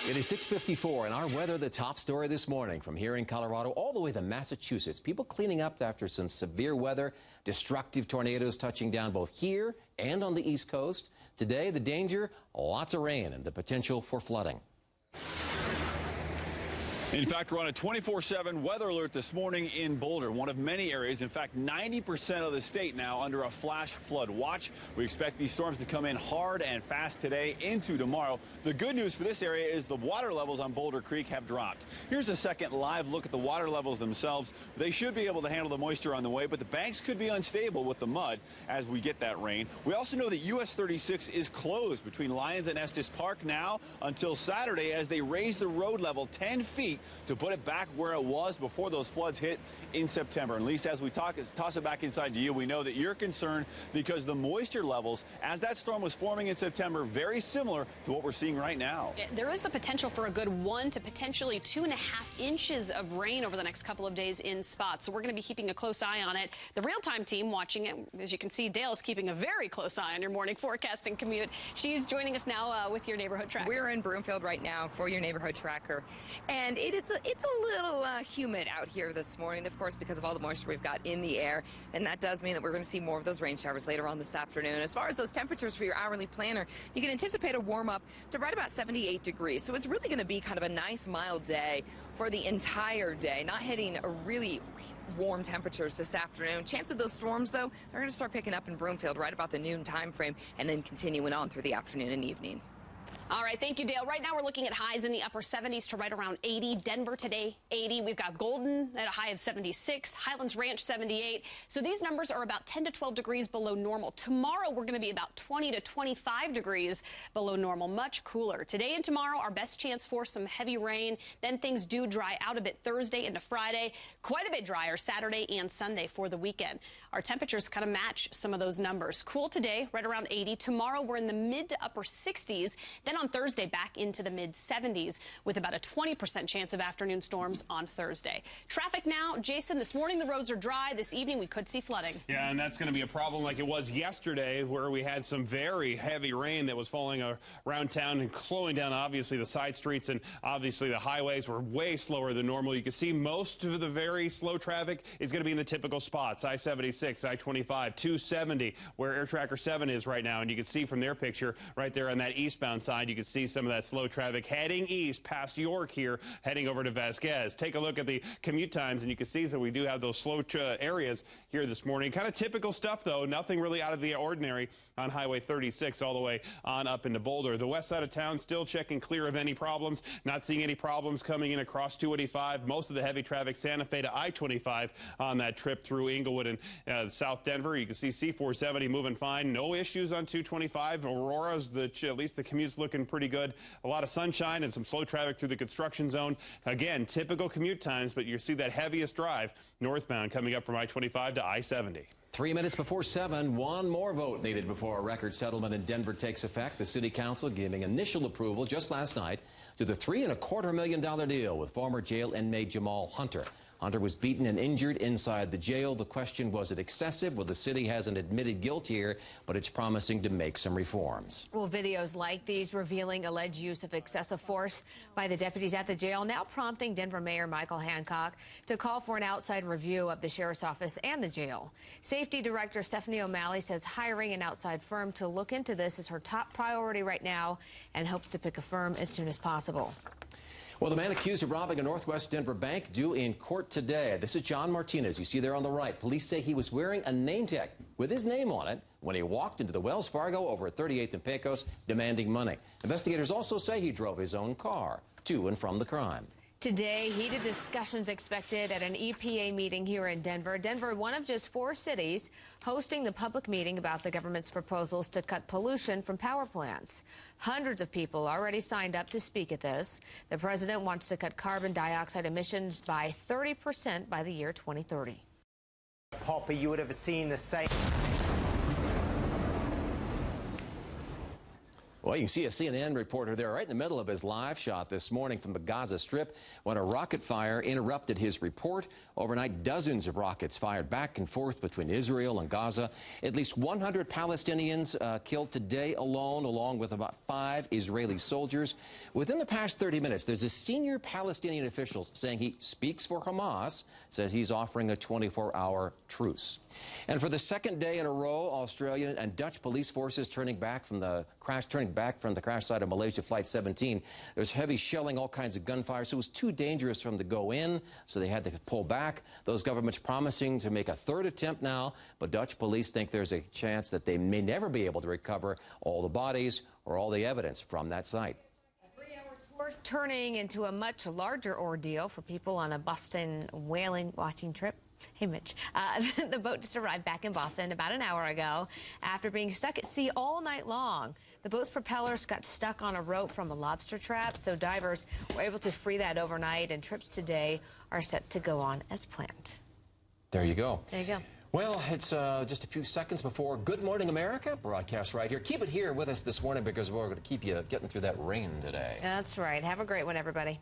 It is 6:54, and our weather, the top story this morning from here in Colorado all the way to Massachusetts. People cleaning up after some severe weather, destructive tornadoes touching down both here and on the East Coast. Today, the danger, lots of rain and the potential for flooding. In fact, we're on a 24/7 weather alert this morning in Boulder, one of many areas. In fact, 90% of the state now under a flash flood watch. We expect these storms to come in hard and fast today into tomorrow. The good news for this area is the water levels on Boulder Creek have dropped. Here's a second live look at the water levels themselves. They should be able to handle the moisture on the way, but the banks could be unstable with the mud as we get that rain. We also know that US 36 is closed between Lyons and Estes Park now until Saturday as they raise the road level 10 feet to put it back where it was before those floods hit in September. And Lisa, as we toss it back inside to you, we know that you're concerned because the moisture levels, as that storm was forming in September, very similar to what we're seeing right now. There is the potential for a good 1 to potentially 2.5 inches of rain over the next couple of days in spots. So we're going to be keeping a close eye on it. The real-time team watching it, as you can see, Dale is keeping a very close eye on your morning forecasting commute. She's joining us now with your neighborhood tracker. We're in Broomfield right now for your neighborhood tracker. And it's a little humid out here this morning, of course, because of all the moisture we've got in the air. And that does mean that we're going to see more of those rain showers later on this afternoon. As far as those temperatures for your hourly planner, you can anticipate a warm up to right about 78 degrees. So it's really going to be kind of a nice, mild day for the entire day, not hitting a really warm temperatures this afternoon. Chance of those storms, though, they're going to start picking up in Broomfield right about the noon time frame and then continuing on through the afternoon and evening. All right, thank you, Dale. Right now we're looking at highs in the upper 70s to right around 80. Denver today, 80. We've got Golden at a high of 76. Highlands Ranch, 78. So these numbers are about 10 to 12 degrees below normal. Tomorrow we're going to be about 20 to 25 degrees below normal, much cooler. Today and tomorrow, our best chance for some heavy rain. Then things do dry out a bit Thursday into Friday. Quite a bit drier Saturday and Sunday for the weekend. Our temperatures kind of match some of those numbers. Cool today, right around 80. Tomorrow we're in the mid to upper 60s. Then on Thursday, back into the mid-70s with about a 20% chance of afternoon storms on Thursday. Traffic now, Jason, this morning the roads are dry. This evening we could see flooding. Yeah, and that's going to be a problem like it was yesterday where we had some very heavy rain that was falling around town and slowing down, obviously, the side streets, and obviously the highways were way slower than normal. You can see most of the very slow traffic is going to be in the typical spots, I-76, I-25, 270, where Air Tracker 7 is right now, and you can see from their picture right there on that eastbound side, you can see some of that slow traffic heading east past York here, heading over to Vasquez. Take a look at the commute times, and you can see that we do have those slow areas here this morning. Kind of typical stuff, though. Nothing really out of the ordinary on Highway 36 all the way on up into Boulder. The west side of town still checking clear of any problems. Not seeing any problems coming in across 285. Most of the heavy traffic Santa Fe to I-25 on that trip through Inglewood and South Denver. You can see C-470 moving fine. No issues on 225. Aurora's, at least the commute's looking pretty good. A lot of sunshine and some slow traffic through the construction zone. Again, typical commute times, but you see that heaviest drive northbound coming up from I-25 to I-70. 3 minutes before 7, one more vote needed before a record settlement in Denver takes effect. The city council giving initial approval just last night to the $3.25 million deal with former jail inmate Jamal Hunter. Hunter was beaten and injured inside the jail. The question, was it excessive? Well, the city hasn't admitted guilt here, but it's promising to make some reforms. Well, videos like these revealing alleged use of excessive force by the deputies at the jail now prompting Denver Mayor Michael Hancock to call for an outside review of the sheriff's office and the jail. Safety Director Stephanie O'Malley says hiring an outside firm to look into this is her top priority right now and hopes to pick a firm as soon as possible. Well, the man accused of robbing a Northwest Denver bank due in court today. This is John Martinez. You see there on the right. Police say he was wearing a name tag with his name on it when he walked into the Wells Fargo over at 38th and Pecos demanding money. Investigators also say he drove his own car to and from the crime. Today, heated discussions expected at an EPA meeting here in Denver. Denver, one of just 4 cities hosting the public meeting about the government's proposals to cut pollution from power plants. Hundreds of people already signed up to speak at this. The president wants to cut carbon dioxide emissions by 30% by the year 2030. Poppy, you would have seen the same. Well, you can see a CNN reporter there right in the middle of his live shot this morning from the Gaza Strip when a rocket fire interrupted his report. Overnight, dozens of rockets fired back and forth between Israel and Gaza. At least 100 Palestinians killed today alone, along with about 5 Israeli soldiers. Within the past 30 minutes, there's a senior Palestinian official saying he speaks for Hamas, says he's offering a 24-hour truce. And for the second day in a row, Australian and Dutch police forces turning back from the crash site of Malaysia Flight 17. There's heavy shelling, all kinds of gunfire, so it was too dangerous for them to go in, so they had to pull back. Those governments promising to make a third attempt now, but Dutch police think there's a chance that they may never be able to recover all the bodies or all the evidence from that site. A 3-hour tour turning into a much larger ordeal for people on a Boston whaling watching trip. Hey, Mitch. The boat just arrived back in Boston about an hour ago after being stuck at sea all night long. The boat's propellers got stuck on a rope from a lobster trap, so divers were able to free that overnight, and trips today are set to go on as planned. There you go. There you go. Well, it's just a few seconds before Good Morning America, broadcast right here. Keep it here with us this morning because we're going to keep you getting through that rain today. That's right. Have a great one, everybody.